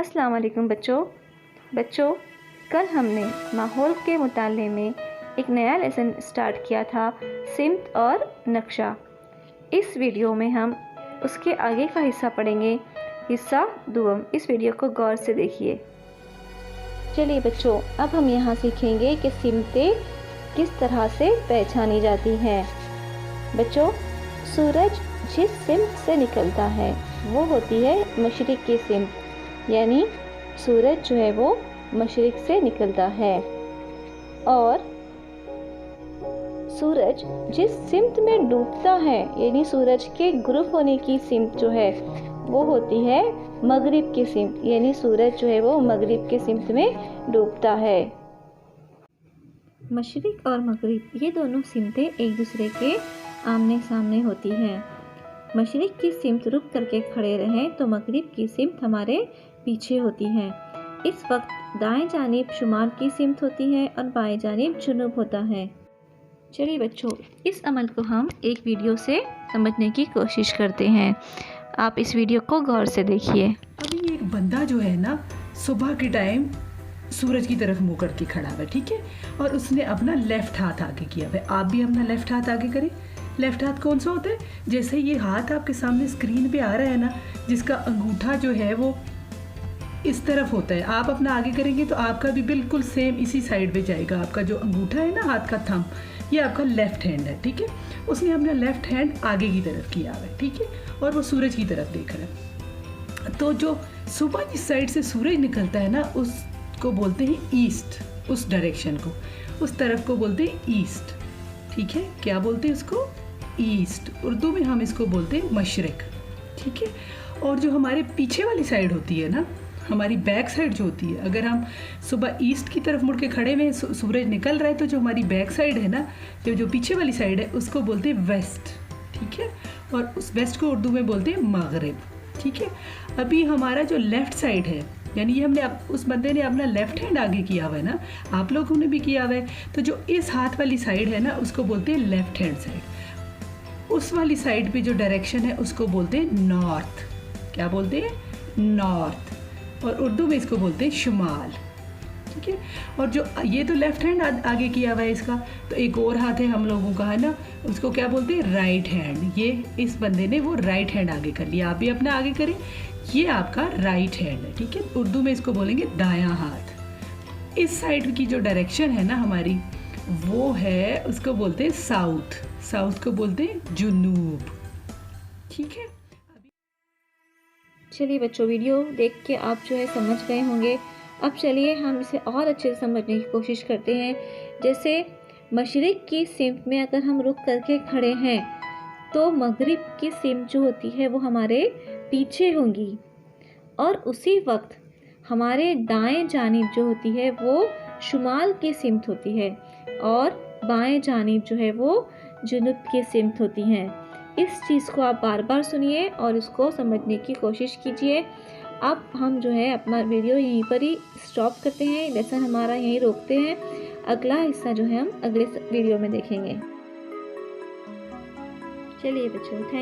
अस्सलाम वालेकुम बच्चों, कल हमने माहौल के मुताले में एक नया लेसन स्टार्ट किया था, सिमत और नक्शा। इस वीडियो में हम उसके आगे का हिस्सा पढ़ेंगे, हिस्सा दुआम। इस वीडियो को गौर से देखिए। चलिए बच्चों, अब हम यहाँ सीखेंगे कि सिमतें किस तरह से पहचानी जाती हैं। बच्चों, सूरज जिस सिमत से निकलता है वो होती है मशरिक़ की सिमत, यानी सूरज जो है वो मशरिक़ से निकलता है। और सूरज जिस सिमत में डूबता है, यानी सूरज के गुरूब होने की सिमत जो है वो होती है मगरिब की सिमत, यानी सूरज जो है वो मगरिब की सिमत में डूबता है। मशरिक़ और मगरिब ये दोनों सिमतें एक दूसरे के आमने सामने होती हैं। मशरिक़ की सिमत रुक करके खड़े रहें तो मगरिब की सिमत हमारे पीछे होती है। इस वक्त दाएं जानिब शुमाल की सिमत होती है और बाएं जानिब जुनूब होता है। चलिए बच्चों, इस अमल को हम एक वीडियो से समझने की कोशिश करते हैं। आप इस वीडियो को गौर से देखिए। अभी एक बंदा जो है ना, सुबह के टाइम सूरज की तरफ मुंह करके खड़ा हुआ है, ठीक है, और उसने अपना लेफ्ट हाथ आगे किया हुआ है। आप भी अपना लेफ्ट हाथ आगे करें। लेफ्ट हाथ कौन सा होता है? जैसे ये हाथ आपके सामने स्क्रीन पे आ रहा है ना, जिसका अंगूठा जो है वो इस तरफ होता है। आप अपना आगे करेंगे तो आपका भी बिल्कुल सेम इसी साइड पे जाएगा। आपका जो अंगूठा है ना, हाथ का थंब, ये आपका लेफ्ट हैंड है, ठीक है। उसने अपना लेफ्ट हैंड आगे की तरफ किया हुआ है, ठीक है, और वो सूरज की तरफ देख रहा है। तो जो सुबह जिस साइड से सूरज निकलता है ना, उसको बोलते हैं ईस्ट। उस डायरेक्शन को, उस तरफ को बोलते हैं ईस्ट, ठीक है। क्या बोलते हैं उसको? ईस्ट। उर्दू में हम इसको बोलते हैं मशरिक़, ठीक है। और जो हमारे पीछे वाली साइड होती है ना, हमारी बैक साइड जो होती है, अगर हम सुबह ईस्ट की तरफ मुड़ के खड़े हुए सूरज निकल रहा है, तो जो हमारी बैक साइड है ना, जो पीछे वाली साइड है, उसको बोलते हैं वेस्ट, ठीक है। और उस वेस्ट को उर्दू में बोलते हैं मगरिब, ठीक है। अभी हमारा जो लेफ्ट साइड है, यानी ये हमने उस बंदे ने अपना लेफ्ट हैंड आगे किया हुआ है ना, आप लोगों ने भी किया हुआ है। तो जो इस हाथ वाली साइड है ना, उसको बोलते हैं लेफ्ट हैंड साइड। उस वाली साइड पे जो डायरेक्शन है उसको बोलते हैं नॉर्थ। क्या बोलते हैं? नॉर्थ। और उर्दू में इसको बोलते हैं शुमाल, ठीक है। और जो ये तो लेफ्ट हैंड आगे किया हुआ है इसका, तो एक और हाथ है हम लोगों का, है ना, उसको क्या बोलते हैं? Right hand. ये इस बंदे ने वो राइट हैंड आगे कर लिया। आप भी अपना आगे करें। ये आपका राइट हैंड है, ठीक है। उर्दू में इसको बोलेंगे दायां हाथ। इस साइड की जो डायरेक्शन है ना हमारी, वो है, उसको बोलते हैं साउथ। साउथ को बोलते हैं जुनूब, ठीक है। चलिए बच्चों, वीडियो देख के आप जो है समझ गए होंगे। अब चलिए हम इसे और अच्छे से समझने की कोशिश करते हैं। जैसे मशरिक़ की सिमत में अगर हम रुक करके खड़े हैं तो मगरिब की सिमत जो होती है वो हमारे पीछे होंगी, और उसी वक्त हमारे दाएं जानिब जो होती है वो शुमाल की सिमत होती है, और बाएं जानिब जो है वो जुनूब की सिमत होती हैं। इस चीज़ को आप बार बार सुनिए और इसको समझने की कोशिश कीजिए। अब हम जो है अपना वीडियो यहीं पर ही स्टॉप करते हैं, लेसन हमारा यहीं रोकते हैं। अगला हिस्सा जो है हम अगले वीडियो में देखेंगे। चलिए बच्चों, थैंक